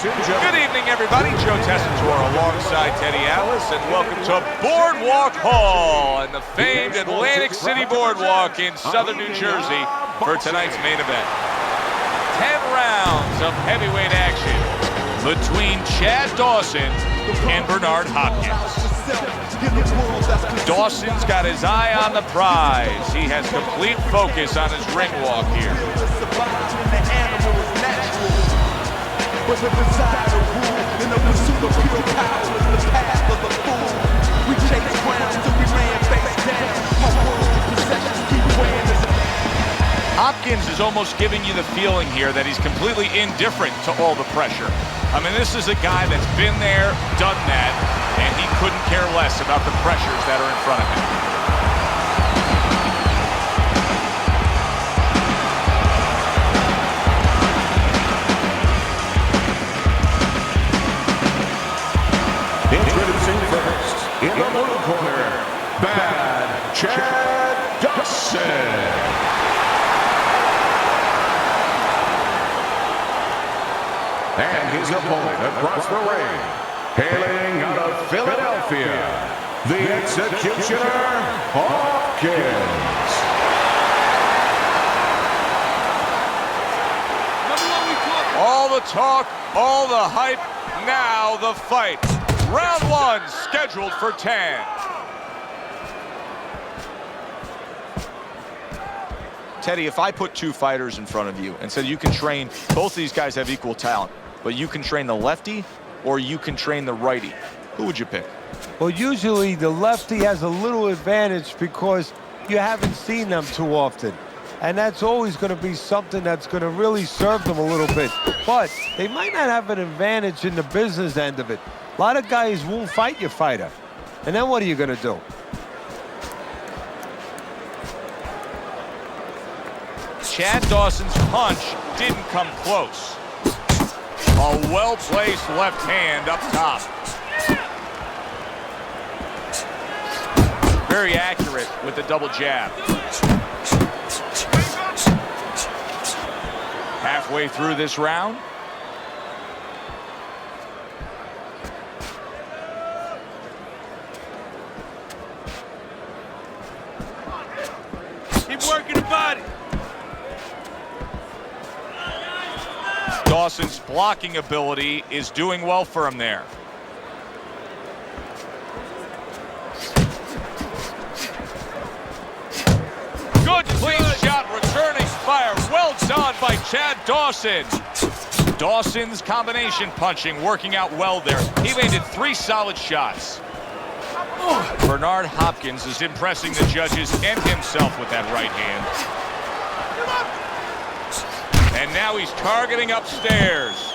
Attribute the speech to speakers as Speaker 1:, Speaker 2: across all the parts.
Speaker 1: Good evening, everybody. Joe Tessitore alongside Teddy Atlas, and welcome to Boardwalk Hall and the famed Atlantic City Boardwalk in southern New Jersey for tonight's main event. 10 rounds of heavyweight action between Chad Dawson and Bernard Hopkins. Dawson's got his eye on the prize. He has complete focus on his ring walk here.
Speaker 2: But the desire to rule in the pursuit of pure power is the path of the fool. We chase crowns till we ran face down. My worldly possessions keep weighing us.
Speaker 1: Hopkins is almost giving you the feeling here that he's completely indifferent to all the pressure. I mean, this is a guy that's been there, done that, and he couldn't care less about the pressures that are in front of him.
Speaker 3: Introducing first, in the blue corner, Bad Chad Dawson. And his opponent across the ring, hailing out of Philadelphia, the Executioner, Hopkins.
Speaker 1: All the talk, all the hype, now the fight. Round one scheduled for 10. Teddy, if I put two fighters in front of you and said you can train, both of these guys have equal talent, but you can train the lefty or you can train the righty, who would you pick?
Speaker 4: Well, usually the lefty has a little advantage because you haven't seen them too often. And that's always going to be something that's going to really serve them a little bit. But they might not have an advantage in the business end of it. A lot of guys won't fight your fighter. And then what are you going to do?
Speaker 1: Chad Dawson's punch didn't come close. A well-placed left hand up top. Very accurate with the double jab. Halfway through this round.
Speaker 2: Keep working the body.
Speaker 1: Dawson's blocking ability is doing well for him there. Good clean shot, returning fire. Well done by Chad Dawson. Dawson's combination punching working out well there. He landed 3 solid shots. Bernard Hopkins is impressing the judges and himself with that right hand. And now he's targeting upstairs.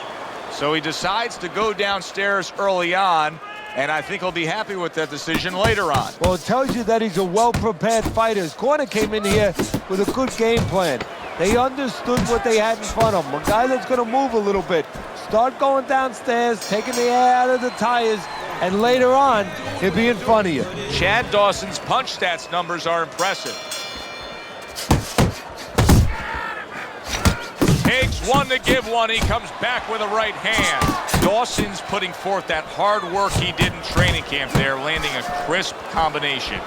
Speaker 1: So he decides to go downstairs early on, and I think he'll be happy with that decision later on.
Speaker 4: Well, it tells you that he's a well-prepared fighter. His corner came in here with a good game plan. They understood what they had in front of him. A guy that's going to move a little bit. Start going downstairs, taking the air out of the tires, and later on, he'll be in front of you.
Speaker 1: Chad Dawson's punch stats numbers are impressive. Takes one to give one. He comes back with a right hand. Dawson's putting forth that hard work he did in training camp there, landing a crisp combination.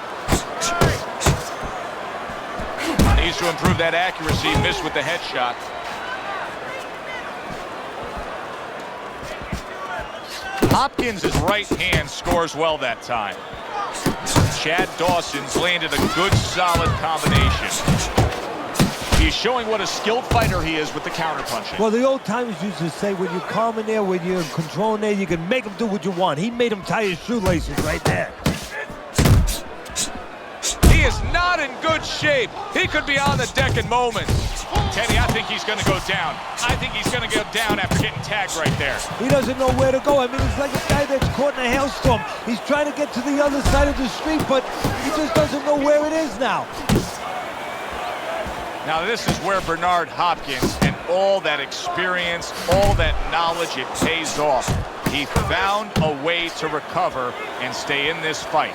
Speaker 1: Needs to improve that accuracy. Missed with the headshot. Hopkins' right hand scores well that time. Chad Dawson's landed a good, solid combination. He's showing what a skilled fighter he is with the counterpunching.
Speaker 4: Well, the old timers used to say when you're calm in there, when you're in control in there, you can make him do what you want. He made him tie his shoelaces right there.
Speaker 1: He is not in good shape. He could be on the deck in moments. Teddy, I think he's going to go down. I think he's going to go down after getting tagged right there.
Speaker 4: He doesn't know where to go. I mean, he's like a guy that's caught in a hailstorm. He's trying to get to the other side of the street, but he just doesn't know where it is now.
Speaker 1: Now this is where Bernard Hopkins and all that experience, all that knowledge, it pays off. He found a way to recover and stay in this fight.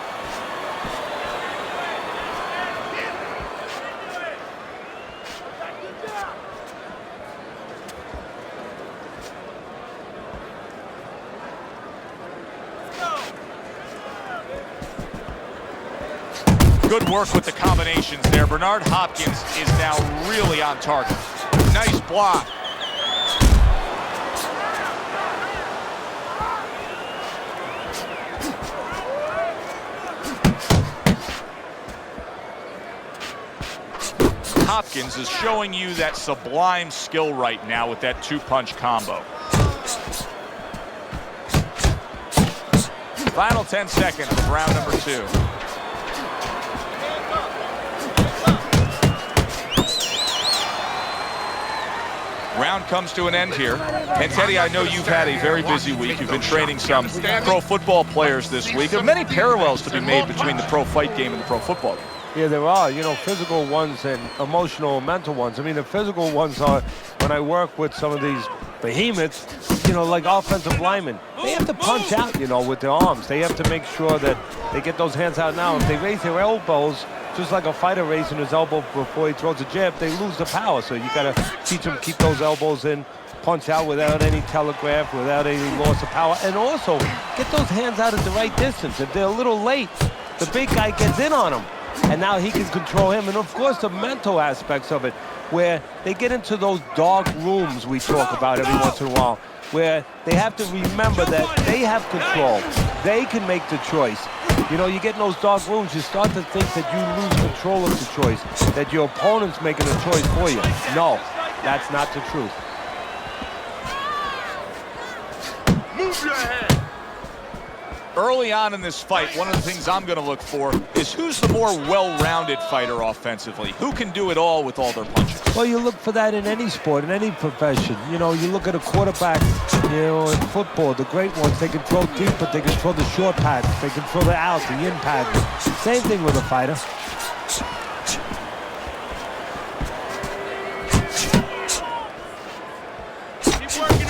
Speaker 1: Good work with the combinations there. Bernard Hopkins is now really on target. Nice block. Hopkins is showing you that sublime skill right now with that two-punch combo. Final 10 seconds of round number 2. Round comes to an end here. And Teddy, I know you've had a very busy week. You've been training some pro football players this week. There are many parallels to be made between the pro fight game and the pro football game.
Speaker 4: Yeah, there are, you know, physical ones and emotional and mental ones. I mean, the physical ones are when I work with some of these behemoths, you know, like offensive linemen. They have to punch out, you know, with their arms. They have to make sure that they get those hands out now. If they raise their elbows, just like a fighter raising his elbow before he throws a jab, they lose the power. So you got to teach them keep those elbows in, punch out without any telegraph, without any loss of power, and also get those hands out at the right distance. If they're a little late, the big guy gets in on them. And now he can control him. And of course, the mental aspects of it, where they get into those dark rooms we talk about every once in a while, where they have to remember that they have control. They can make the choice. You know, you get in those dark rooms, you start to think that you lose control of the choice, that your opponent's making a choice for you. No, that's not the truth.
Speaker 1: Move your head. Early on in this fight, one of the things I'm going to look for is who's the more well-rounded fighter offensively. Who can do it all with all their punches?
Speaker 4: Well, you look for that in any sport, in any profession. You know, you look at a quarterback, you know, in football, the great ones, they can throw deep, but they can throw the short patterns. They can throw the out, the in patterns. Same thing with a fighter.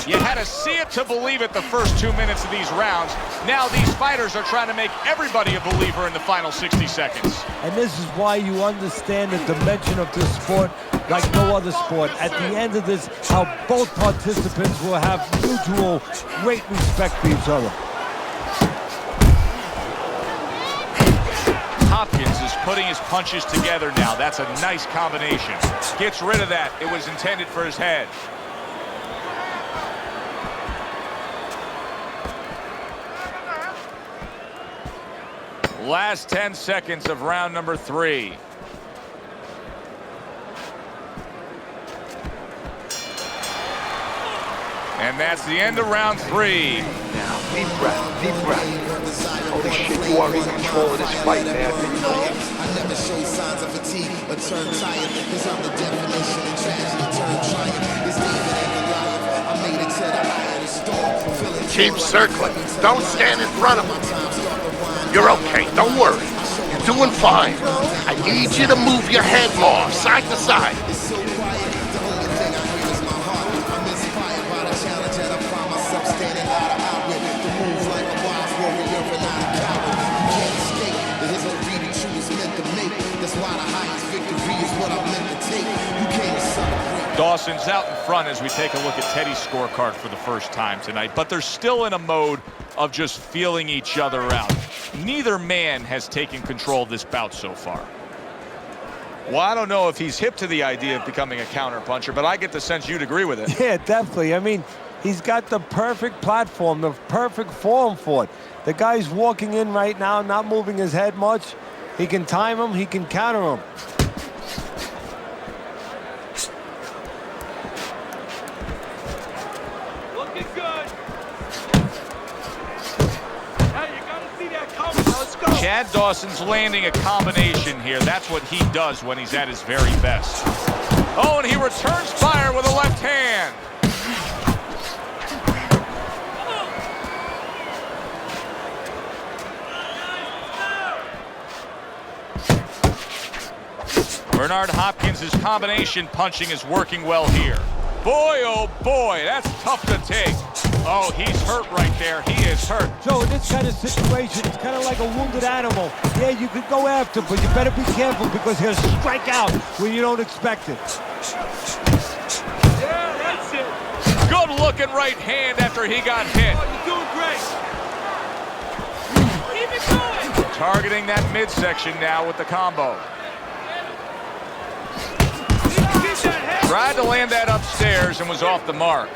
Speaker 1: You had to see it to believe it the first 2 minutes of these rounds. Now these fighters are trying to make everybody a believer in the final 60 seconds.
Speaker 4: And this is why you understand the dimension of this sport like no other sport. At the end of this, how both participants will have mutual great respect for each other.
Speaker 1: Hopkins is putting his punches together now. That's a nice combination. Gets rid of that. It was intended for his head. Last 10 seconds of round number 3. And that's the end of round 3.
Speaker 5: Now, deep breath, deep breath. Holy shit, you are in control of this fight, man.
Speaker 6: I never show signs of fatigue or turn tired, because I'm the definition of tragedy turn triumph. It's David and Goliath. I made it to the eye of the storm.
Speaker 3: Keep circling. Don't stand in front of him. You're okay. Don't worry. You're doing fine. I need you to move your head more, side to side.
Speaker 6: It's so quiet. The only thing I hear is my heart. I'm inspired by the challenge and I find myself standing out of outwit. The move like a wild warrior and not a coward. You can't escape. It is a reading you was meant to make. That's why the highest victory is what I'm meant to take. You came to celebrate.
Speaker 1: Dawson's out in front as we take a look at Teddy's scorecard for the first time tonight, but they're still in a mode of just feeling each other out. Neither man has taken control of this bout so far. Well, I don't know if he's hip to the idea of becoming a counterpuncher, but I get the sense you'd agree with it.
Speaker 4: Yeah, definitely. I mean, he's got the perfect platform, the perfect form for it. The guy's walking in right now, not moving his head much. He can time him, he can counter him.
Speaker 7: Looking good. Now you gotta see that coming. Now let's go.
Speaker 1: Chad Dawson's landing a combination here. That's what he does when he's at his very best. Oh, and he returns fire with a left hand. Bernard Hopkins' combination punching is working well here. Boy, oh boy, that's tough to take. Oh, he's hurt right there. He is hurt.
Speaker 4: So in this kind of situation, it's kind of like a wounded animal. Yeah, you could go after, but you better be careful because he'll strike out when you don't expect it.
Speaker 7: Yeah, that's it.
Speaker 1: Good looking right hand after he got hit.
Speaker 7: Oh, you're doing great. Keep it going.
Speaker 1: Targeting that midsection now with the combo. Tried to land that upstairs and was off the mark.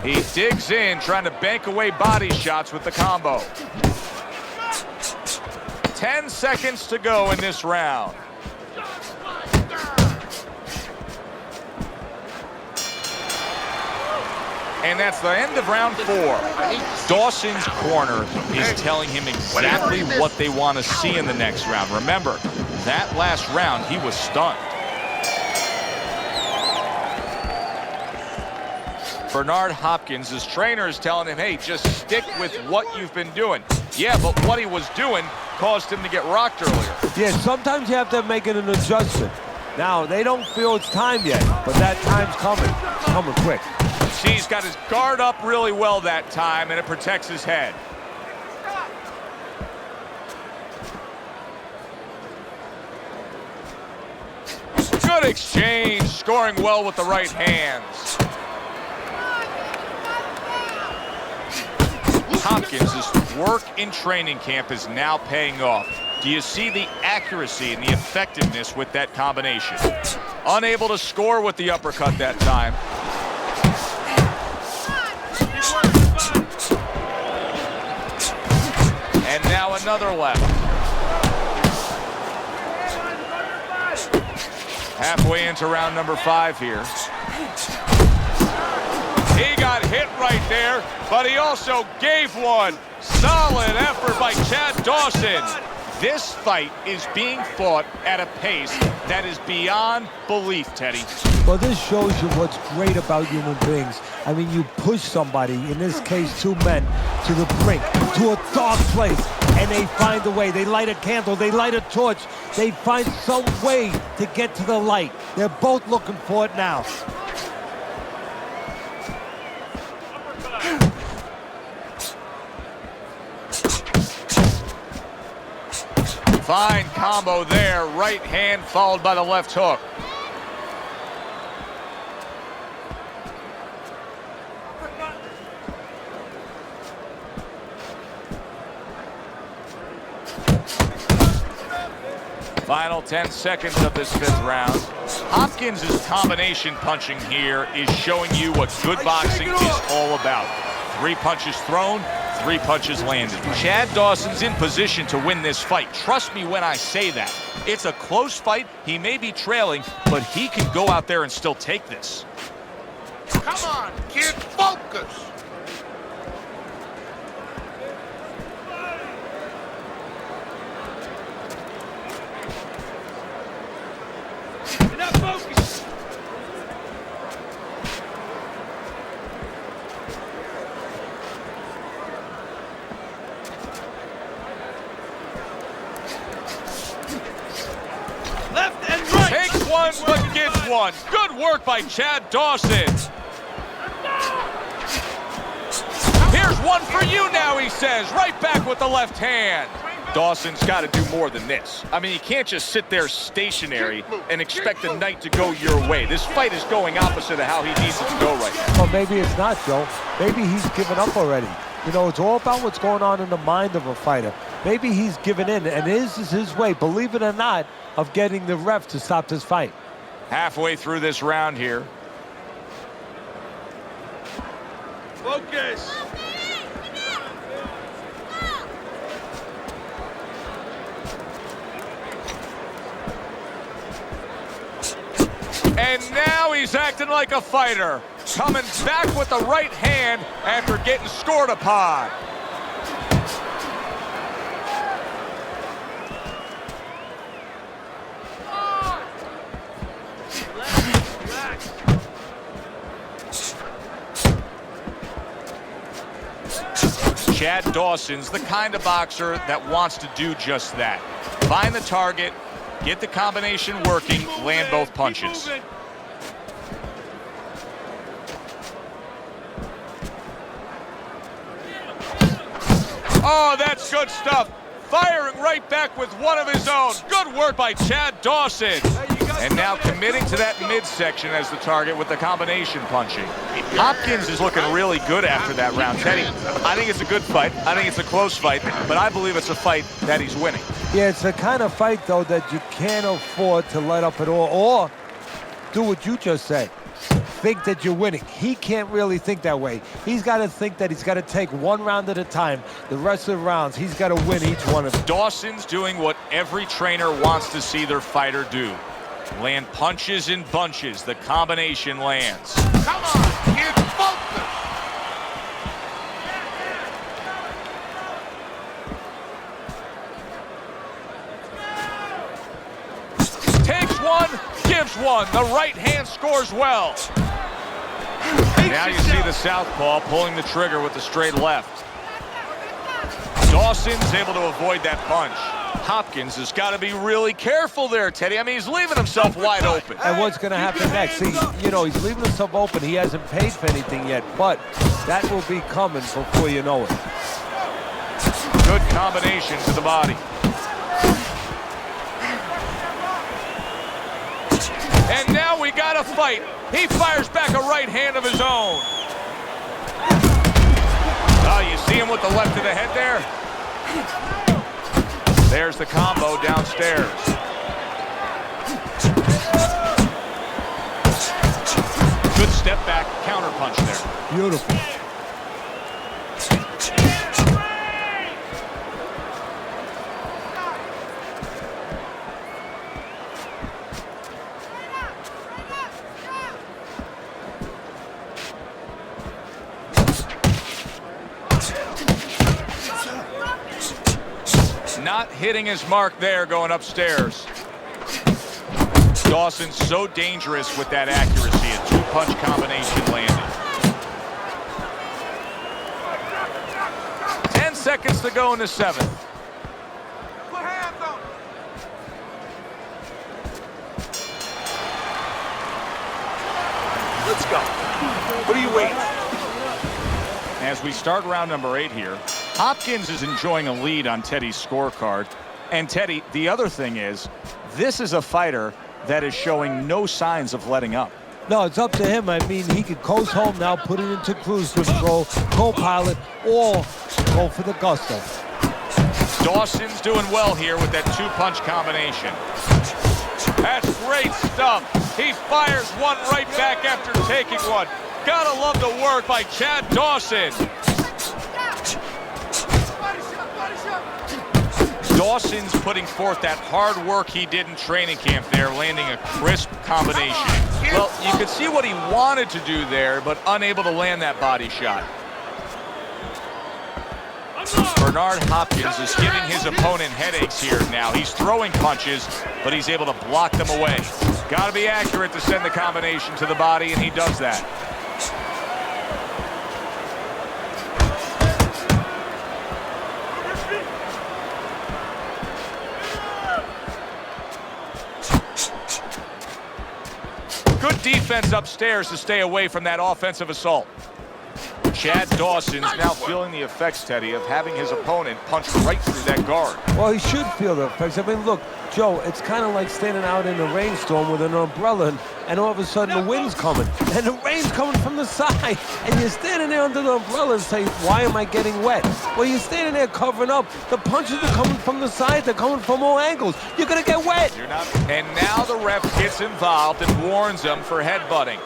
Speaker 1: He digs in, trying to bank away body shots with the combo. 10 seconds to go in this round. And that's the end of round 4. Dawson's corner is telling him exactly what they want to see in the next round. Remember, that last round, he was stunned. Bernard Hopkins, his trainer, is telling him, hey, just stick with what you've been doing. Yeah, but what he was doing caused him to get rocked earlier.
Speaker 4: Yeah, sometimes you have to make it an adjustment. Now, they don't feel it's time yet, but that time's coming. It's coming quick.
Speaker 1: See, he's got his guard up really well that time, and it protects his head. Good exchange, scoring well with the right hands. Hopkins' work in training camp is now paying off. Do you see the accuracy and the effectiveness with that combination? Unable to score with the uppercut that time. And now another left. Halfway into round number 5 here. He got hit right there, but he also gave one. Solid effort by Chad Dawson. This fight is being fought at a pace that is beyond belief, Teddy.
Speaker 4: Well, this shows you what's great about human beings. I mean, you push somebody, in this case 2 men, to the brink, to a dark place, and they find a way. They light a candle, they light a torch, they find some way to get to the light. They're both looking for it now.
Speaker 1: Fine combo there, right hand followed by the left hook. Final 10 seconds of this 5th round. Hopkins' combination punching here is showing you what good boxing is all about. 3 punches thrown, 3 punches landed. Chad Dawson's in position to win this fight. Trust me when I say that. It's a close fight. He may be trailing, but he can go out there and still take this.
Speaker 3: Come on, kid, focus.
Speaker 7: Enough focus. Left and right.
Speaker 1: Takes one, but gets one. Good work by Chad Dawson. Here's one for you now, he says. Right back with the left hand. Dawson's got to do more than this. I mean, you can't just sit there stationary and expect the night to go your way. This fight is going opposite of how he needs it to go right now.
Speaker 4: Well, maybe it's not, Joe. Maybe he's given up already. You know, it's all about what's going on in the mind of a fighter. Maybe he's given in, and this is his way, believe it or not, of getting the ref to stop this fight.
Speaker 1: Halfway through this round here.
Speaker 7: Focus.
Speaker 1: And now he's acting like a fighter. Coming back with the right hand after getting scored upon. Chad Dawson's the kind of boxer that wants to do just that. Find the target, get the combination working, land both punches. Oh, that's good stuff. Firing right back with one of his own. Good work by Chad Dawson. And now committing to that midsection as the target with the combination punching. Hopkins is looking really good after that round. Teddy, I think it's a good fight. I think it's a close fight, but I believe it's a fight that he's winning.
Speaker 4: Yeah, it's the kind of fight, though, that you can't afford to let up at all, or do what you just said. Think that you're winning. He can't really think that way. He's got to think that he's got to take one round at a time. The rest of the rounds, he's got to win each one of them.
Speaker 1: Dawson's doing what every trainer wants to see their fighter do. Land punches in bunches. The combination lands.
Speaker 3: Come on, kid, focus!
Speaker 1: Takes one, gives one. The right hand scores well. Now you see the southpaw pulling the trigger with the straight left. Dawson's able to avoid that punch. Hopkins has got to be really careful there, Teddy. I mean, he's leaving himself wide open.
Speaker 4: And what's going to happen next? See, you know, he's leaving himself open. He hasn't paid for anything yet, but that will be coming before you know it.
Speaker 1: Good combination to the body. And now we got a fight. He fires back a right hand of his own. Oh, you see him with the left to the head there? There's the combo downstairs. Good step back, counter punch there.
Speaker 4: Beautiful.
Speaker 1: Not hitting his mark there going upstairs. Dawson's so dangerous with that accuracy. A two-punch combination landed. 10 seconds to go in the seventh.
Speaker 5: Let's go. What are you waiting?
Speaker 1: As we start round number 8 here, Hopkins is enjoying a lead on Teddy's scorecard. And Teddy, the other thing is, this is a fighter that is showing no signs of letting up.
Speaker 4: No, it's up to him. I mean, he could coast home now, put it into cruise control, co-pilot, or go for the gusto.
Speaker 1: Dawson's doing well here with that two-punch combination. That's great stuff. He fires one right back after taking one. Gotta love the work by Chad Dawson. Dawson's putting forth that hard work he did in training camp there, landing a crisp combination. Well, you could see what he wanted to do there, but unable to land that body shot. Bernard Hopkins is giving his opponent headaches here now. He's throwing punches, but he's able to block them away. Got to be accurate to send the combination to the body, and he does that. Good defense upstairs to stay away from that offensive assault. Chad Dawson's now feeling the effects, Teddy, of having his opponent punch right through that guard.
Speaker 4: Well, he should feel the effects. I mean, look, Joe, it's kind of like standing out in a rainstorm with an umbrella, and all of a sudden the wind's coming, and the rain's coming from the side, and you're standing there under the umbrella and say, why am I getting wet? Well, you're standing there covering up. The punches are coming from the side. They're coming from all angles. You're going to get wet.
Speaker 1: You're not. And now the ref gets involved and warns him for headbutting.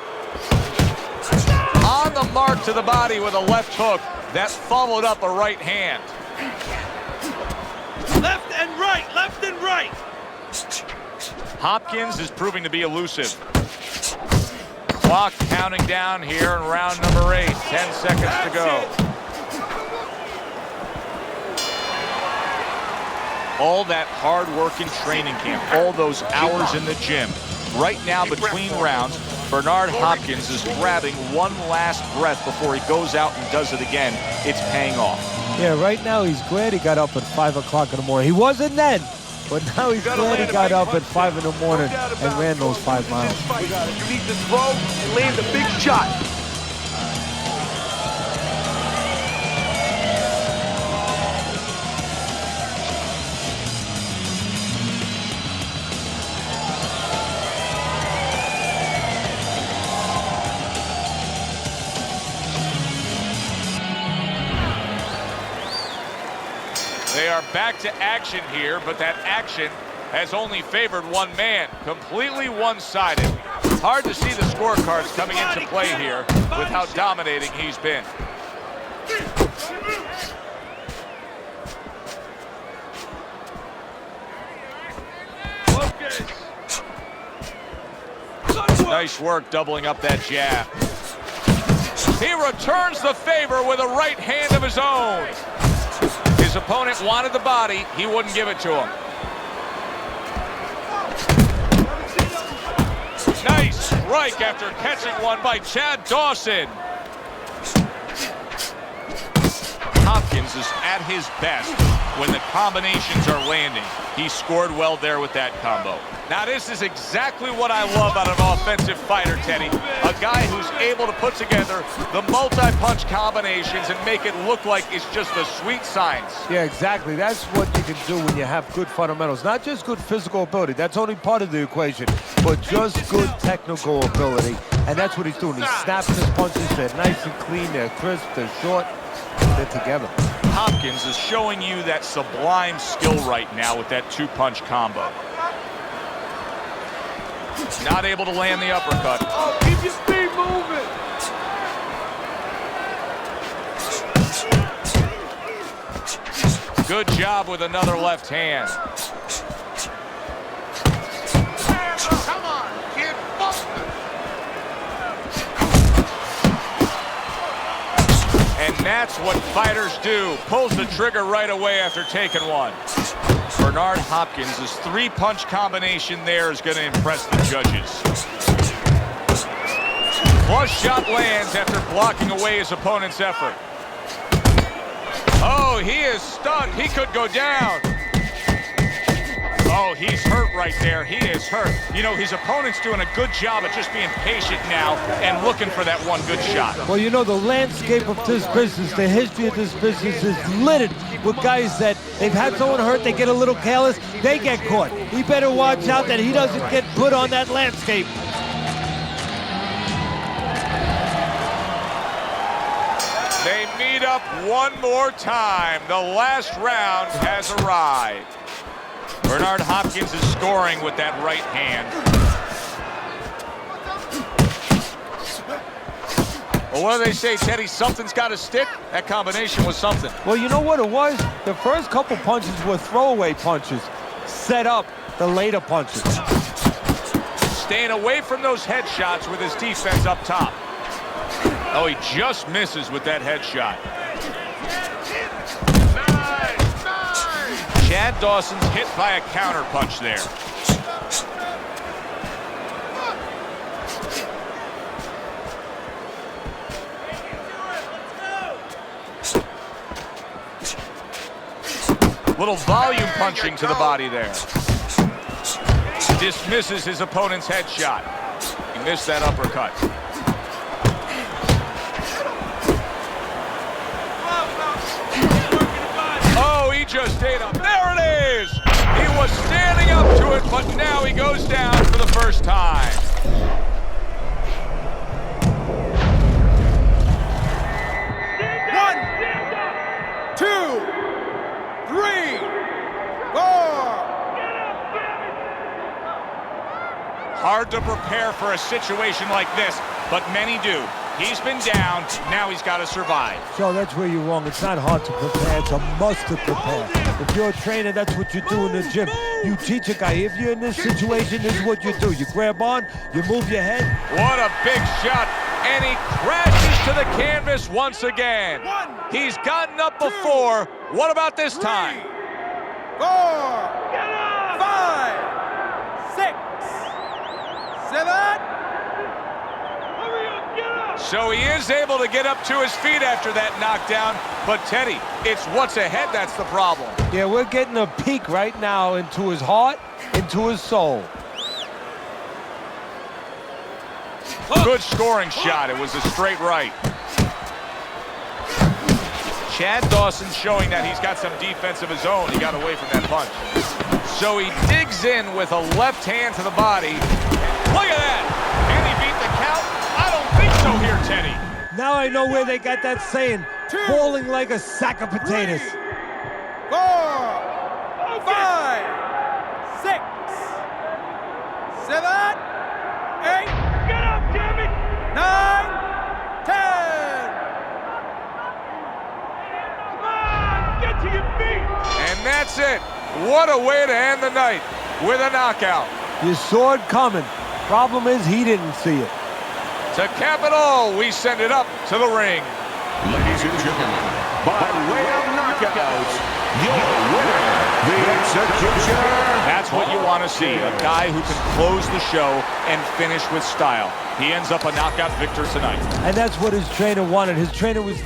Speaker 1: On the mark to the body with a left hook that followed up a right hand.
Speaker 7: Left and right, left and right.
Speaker 1: Hopkins is proving to be elusive. Clock counting down here in round number 8. 10 seconds to go. All that hard work in training camp, all those hours in the gym. Right now between rounds, Bernard Hopkins is grabbing one last breath before he goes out and does it again. It's paying off.
Speaker 4: Yeah, right now he's glad he got up at 5 o'clock in the morning. He wasn't then, but now he's glad he got up at 5 in the morning and ran those 5 miles.
Speaker 5: You need to throw and land a big shot.
Speaker 1: are back to action here, but that action has only favored one man, completely one-sided. Hard to see the scorecards coming into play here with how dominating he's been. Nice work doubling up that jab. He returns the favor with a right hand of his own. His opponent wanted the body. He wouldn't give it to him. Nice strike after catching one by Chad Dawson. Hopkins is at his best when the combinations are landing. He scored well there with that combo. Now this is exactly what I love out of an offensive fighter, Teddy. A guy who's able to put together the multi-punch combinations and make it look like it's just the sweet science.
Speaker 4: Yeah, exactly. That's what you can do when you have good fundamentals. Not just good physical ability. That's only part of the equation. But just good technical ability. And that's what he's doing. He's snapping his punches. They're nice and clean. They're crisp. They're short. They're together.
Speaker 1: Hopkins is showing you that sublime skill right now with that two-punch combo. Not able to land the uppercut.
Speaker 2: Oh, keep your speed moving.
Speaker 1: Good job with another left hand.
Speaker 3: Come on, kid, Buster.
Speaker 1: And that's what fighters do. Pulls the trigger right away after taking one. Bernard Hopkins' three-punch combination there is going to impress the judges. Flush shot lands after blocking away his opponent's effort. Oh, he is stunned. He could go down. Oh, he's hurt right there. He is hurt. You know, his opponent's doing a good job of just being patient now and looking for that one good shot.
Speaker 4: Well, you know, the landscape of this business, the history of this business is littered with guys that they've had someone hurt, they get a little careless, they get caught. He better watch out that he doesn't get put on that landscape.
Speaker 1: They meet up one more time. The last round has arrived. Bernard Hopkins is scoring with that right hand. Well, what do they say, Teddy? Something's got to stick. That combination was something.
Speaker 4: Well, you know what it was? The first couple punches were throwaway punches, set up the later punches.
Speaker 1: Staying away from those headshots with his defense up top. Oh, he just misses with that headshot. Chad Dawson's hit by a counter punch there. Little volume punching to the body there. Dismisses his opponent's headshot. He missed that uppercut. Oh, he just ate up. There it is! He was standing up to it, but now he goes down for the first time.
Speaker 2: One, two, three, four.
Speaker 1: Hard to prepare for a situation like this, but many do. He's been down, now he's got to survive.
Speaker 4: So that's where you're wrong. It's not hard to prepare. It's a must to prepare. If you're a trainer, that's what you do in the gym. You teach a guy, if you're in this situation, this is what you do. You grab on, you move your head.
Speaker 1: What a big shot, and he crashes to the canvas once again. He's gotten up before. What about this time?
Speaker 2: 4, 5, 6, 7.
Speaker 1: So he is able to get up to his feet after that knockdown. But Teddy, it's what's ahead that's the problem.
Speaker 4: Yeah, we're getting a peek right now into his heart, into his soul.
Speaker 1: Good scoring shot. It was a straight right. Chad Dawson showing that he's got some defense of his own. He got away from that punch. So he digs in with a left hand to the body. Look at that. Can he beat the count? I don't think so here, Teddy.
Speaker 4: Now I know where they got that saying, falling like a sack of potatoes.
Speaker 2: 4,
Speaker 7: 5, 6, 7, 8. Get up, damn it! 9, 10. Come on, get to your feet.
Speaker 1: And that's it. What a way to end the night with a knockout.
Speaker 4: You saw it coming. Problem is, he didn't see it.
Speaker 1: To cap it all, we send it up to the ring.
Speaker 8: Ladies and gentlemen, by way of knockouts, your winner, the Executioner.
Speaker 1: That's what you want to see, a guy who can close the show and finish with style. He ends up a knockout victor tonight.
Speaker 4: And that's what his trainer wanted. His trainer was...